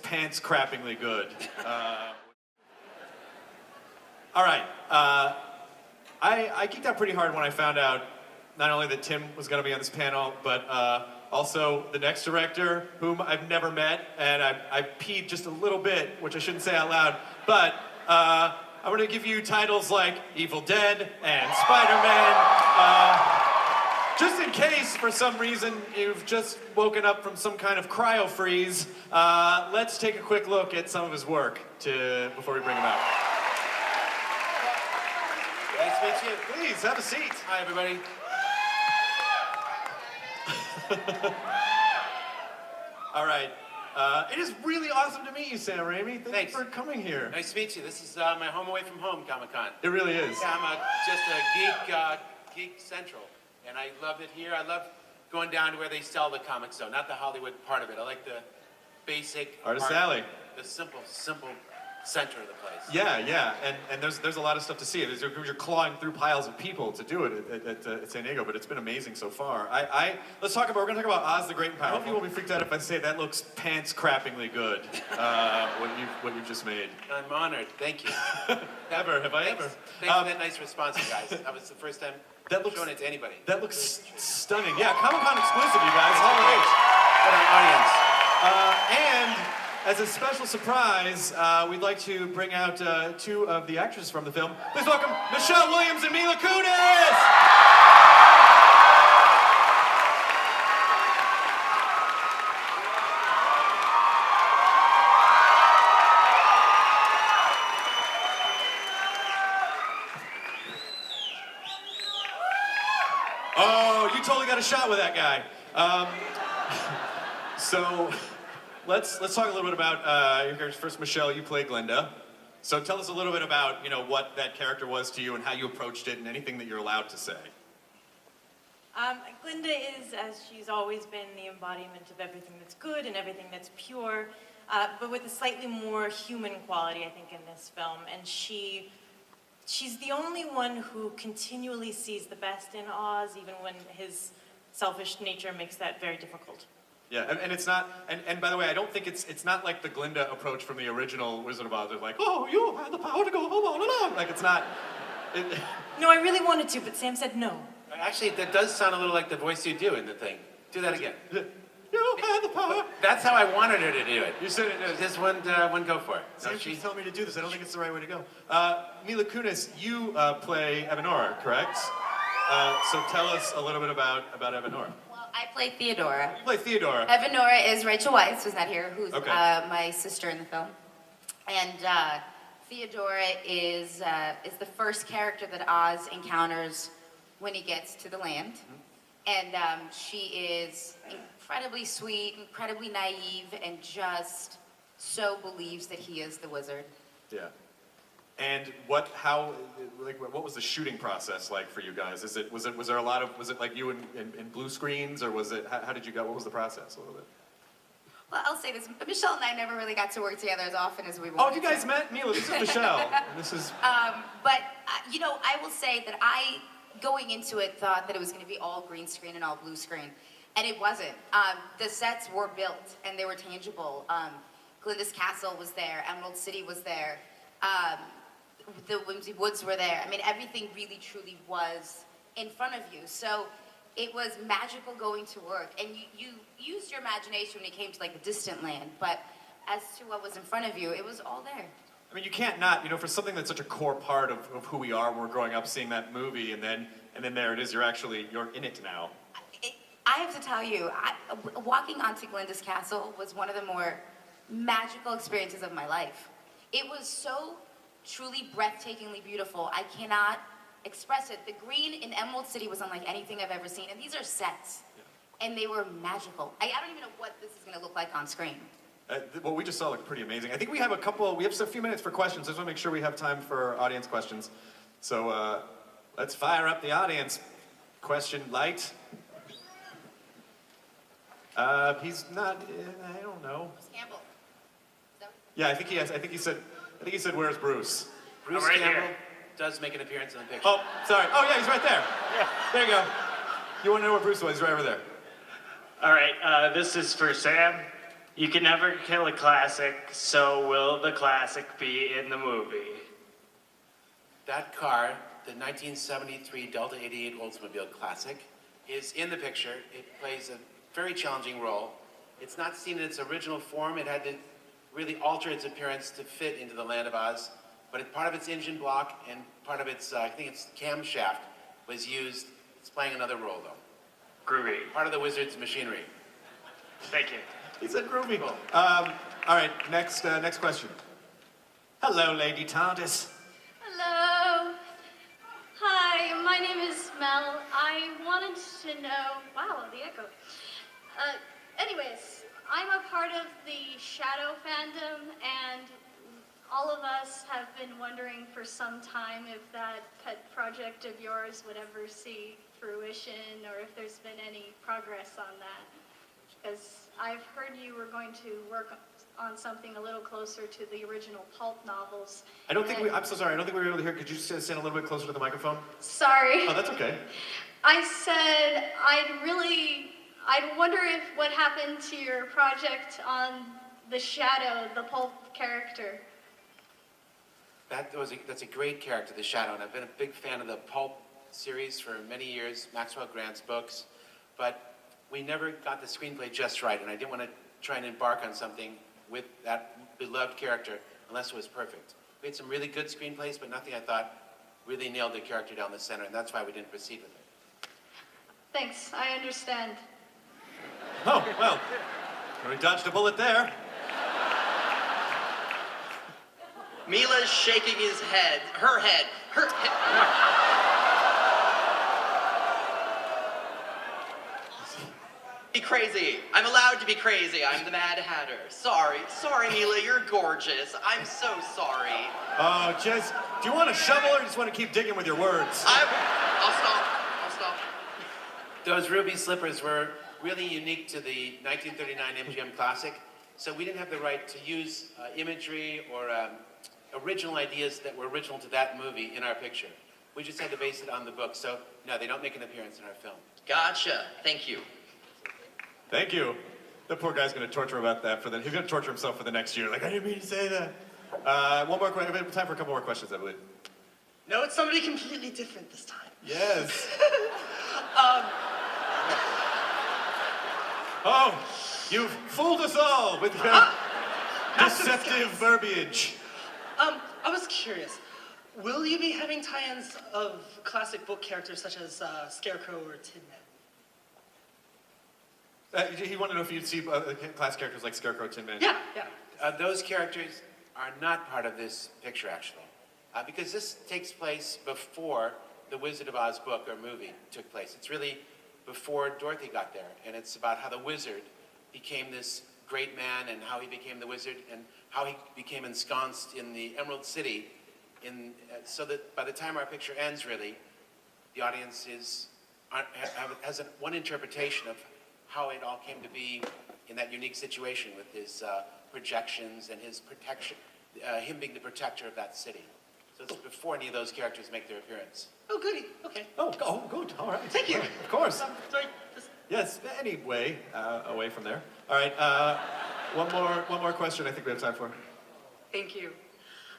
pants-crappingly good. All right. I geeked out pretty hard when I found out not only that Tim was going to be on this panel, but also the next director, whom I've never met, and I peed just a little bit, which I shouldn't say out loud, but I'm going to give you titles like Evil Dead and Spider-Man. Just in case, for some reason, you've just woken up from some kind of cryo freeze, let's take a quick look at some of his work before we bring him out. Nice to meet you. Please, have a seat. Hi, everybody. All right. It is really awesome to meet you, Sam Raimi. Thanks for coming here. Nice to meet you. This is my home away from home Comic-Con. It really is. Yeah, I'm just a geek central, and I love it here. I love going down to where they sell the comics, though, not the Hollywood part of it. I like the basic Artist Alley. The simple center of the place. Yeah, and there's a lot of stuff to see. You're clawing through piles of people to do it at San Diego, but it's been amazing so far. We're going to talk about Oz the Great and Powerful. I hope you won't be freaked out if I say that looks pants-crappingly good, what you've just made. I'm honored. Thank you. Have I ever? Thanks for that nice response, you guys. That was the first time showing it to anybody. That looks stunning. Yeah, Comic-Con exclusive, you guys. All right. What an audience. And as a special surprise, we'd like to bring out two of the actresses from the film. Please welcome Michelle Williams and Mila Kunis! Oh, you totally got a shot with that guy. So let's talk a little bit about your character. First, Michelle, you play Glinda. So tell us a little bit about what that character was to you and how you approached it and anything that you're allowed to say. Glinda is, as she's always been, the embodiment of everything that's good and everything that's pure, but with a slightly more human quality, I think, in this film. And she's the only one who continually sees the best in Oz, even when his selfish nature makes that very difficult. Yeah, and it's not, and by the way, I don't think it's not like the Glinda approach from the original Wizard of Oz. They're like, oh, you have the power to go on and on. Like, it's not. No, I really wanted to, but Sam said no. Actually, that does sound a little like the voice you do in the thing. Do that again. You have the power. That's how I wanted her to do it. You said it. Just one go for it. Sam, she's telling me to do this. I don't think it's the right way to go. Mila Kunis, you play Evanora, correct? So tell us a little bit about Evanora. I play Theodora. You play Theodora. Evanora is Rachel Weisz, who's not here, who's my sister in the film. And Theodora is the first character that Oz encounters when he gets to the land. Mm-hmm. And she is incredibly sweet, incredibly naive, and just so believes that he is the wizard. Yeah. And what was the shooting process like for you guys? Was there a lot of, was it like you in blue screens, or was it, how did you go, what was the process a little bit? Well, I'll say this, Michelle and I never really got to work together as often as we wanted. Oh, you guys met? Mila, this is Michelle. And this is... But, I will say that I, going into it, thought that it was going to be all green screen and all blue screen. And it wasn't. The sets were built, and they were tangible. Glinda's Castle was there, Emerald City was there. The Whimsy Woods were there. I mean, everything really, truly was in front of you. So it was magical going to work. And you used your imagination when it came to, like, the distant land. But as to what was in front of you, it was all there. I mean, you can't not, for something that's such a core part of who we are when we're growing up, seeing that movie, and then there it is, you're in it now. I have to tell you, walking onto Glinda's Castle was one of the more magical experiences of my life. It was so truly breathtakingly beautiful. I cannot express it. The green in Emerald City was unlike anything I've ever seen. And these are sets. Yeah. And they were magical. I don't even know what this is going to look like on screen. What we just saw looked pretty amazing. I think we have a few minutes for questions. I just want to make sure we have time for audience questions. So let's fire up the audience. Question light. He's not, I don't know. Bruce Campbell. Yeah, I think he said, where's Bruce? Bruce right Campbell here. does make an appearance in the picture. Oh, sorry. Oh, yeah, he's right there. Yeah. There you go. You want to know where Bruce was? He's right over there. All right, this is for Sam. You can never kill a classic, so will the classic be in the movie? That car, the 1973 Delta 88 Oldsmobile Classic, is in the picture. It plays a very challenging role. It's not seen in its original form. It had to really alter its appearance to fit into the Land of Oz. But part of its engine block and part of its, I think its camshaft was used. It's playing another role, though. Groovy. Part of the wizard's machinery. Thank you. He said groovy. All right, next question. Hello, Lady TARDIS. Hello. Hi, my name is Mel. I wanted to know. Wow, the echo. Anyways, I'm a part of the Shadow fandom, and all of us have been wondering for some time if that pet project of yours would ever see fruition, or if there's been any progress on that. Because I've heard you were going to work on something a little closer to the original pulp novels. I'm so sorry, I don't think we were able to hear. Could you just stand a little bit closer to the microphone? Sorry. Oh, that's okay. I said I'd wonder if what happened to your project on the Shadow, the pulp character. That's a great character, the Shadow, and I've been a big fan of the pulp series for many years, Maxwell Grant's books, but we never got the screenplay just right, and I didn't want to try and embark on something with that beloved character unless it was perfect. We had some really good screenplays, but nothing I thought really nailed the character down the center, and that's why we didn't proceed with it. Thanks, I understand. Oh, well, we dodged a bullet there. Mila's shaking her head. Be crazy. I'm allowed to be crazy. I'm the Mad Hatter. Sorry, Mila, you're gorgeous. I'm so sorry. Oh, Jess, do you want a shovel or just want to keep digging with your words? I'll stop. Those ruby slippers were really unique to the 1939 MGM Classic, so we didn't have the right to use imagery or original ideas that were original to that movie in our picture. We just had to base it on the book, so no, they don't make an appearance in our film. Gotcha. Thank you. Thank you. The poor guy's going to torture about that he's going to torture himself for the next year. Like, I didn't mean to say that. One more question. We have time for a couple more questions, I believe. No, it's somebody completely different this time. Yes. Oh, you've fooled us all with your deceptive verbiage. I was curious. Will you be having tie-ins of classic book characters such as Scarecrow or Tin Man? He wanted to know if you'd see class characters like Scarecrow, Tin Man. Yeah. Those characters are not part of this picture, actually, because this takes place before the Wizard of Oz book or movie took place. It's really before Dorothy got there, and it's about how the wizard became this great man and how he became the wizard and how he became ensconced in the Emerald City, so that by the time our picture ends, really, the audience has one interpretation of how it all came to be in that unique situation with his projections and his protection, him being the protector of that city. So it's before any of those characters make their appearance. Oh, goody. Okay. Oh, good. All right. Thank you. Of course. Sorry. Yes, anyway, away from there. All right, one more question I think we have time for. Thank you.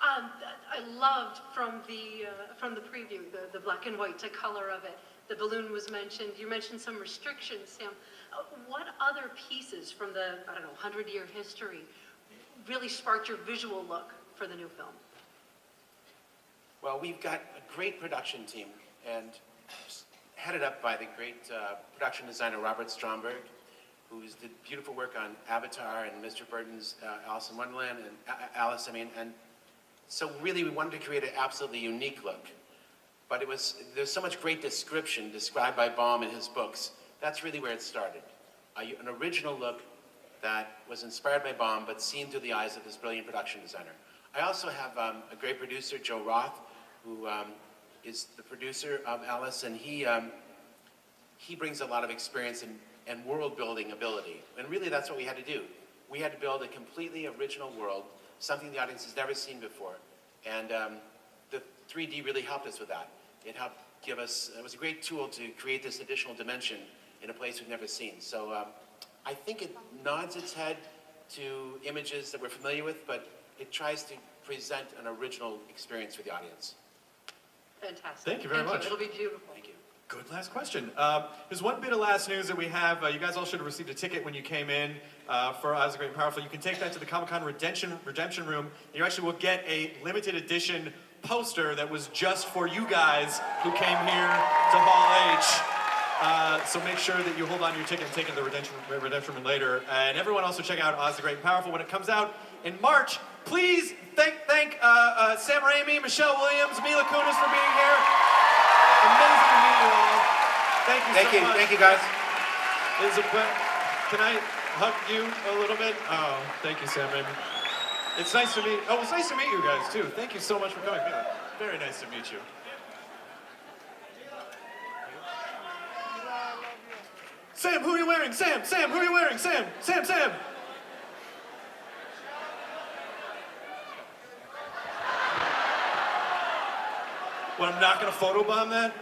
I loved from the preview, the black and white to color of it. The balloon was mentioned. You mentioned some restrictions, Sam. What other pieces from the, 100-year history really sparked your visual look for the new film? Well, we've got a great production team, and headed up by the great production designer Robert Stromberg, who's did beautiful work on Avatar and Mr. Burton's Alice in Wonderland and so really we wanted to create an absolutely unique look. But there's so much great description described by Baum in his books. That's really where it started. An original look that was inspired by Baum, but seen through the eyes of this brilliant production designer. I also have a great producer, Joe Roth, who is the producer of Alice, and he brings a lot of experience and world-building ability. And really, that's what we had to do. We had to build a completely original world, something the audience has never seen before. And the 3D really helped us with that. It helped give us, it was a great tool to create this additional dimension in a place we've never seen. So I think it nods its head to images that we're familiar with, but it tries to present an original experience for the audience. Fantastic. Thank you very much. It'll be beautiful. Thank you. Good last question. There's one bit of last news that we have. You guys all should have received a ticket when you came in for Oz the Great and Powerful. You can take that to the Comic-Con redemption room. And you actually will get a limited edition poster that was just for you guys who came here to Hall H. So make sure that you hold on to your ticket and take it to the redemption room later. And everyone also check out Oz the Great and Powerful when it comes out in March. Please thank Sam Raimi, Michelle Williams, Mila Kunis for being here. Amazing to meet you all. Thank you so much. Thank you, guys. Can I hug you a little bit? Oh, thank you, Sam Raimi. It's nice to meet. Oh, it's nice to meet you guys too. Thank you so much for coming. Very nice to meet you. Sam, who are you wearing? Sam, who are you wearing? Sam. What, I'm not gonna photobomb that?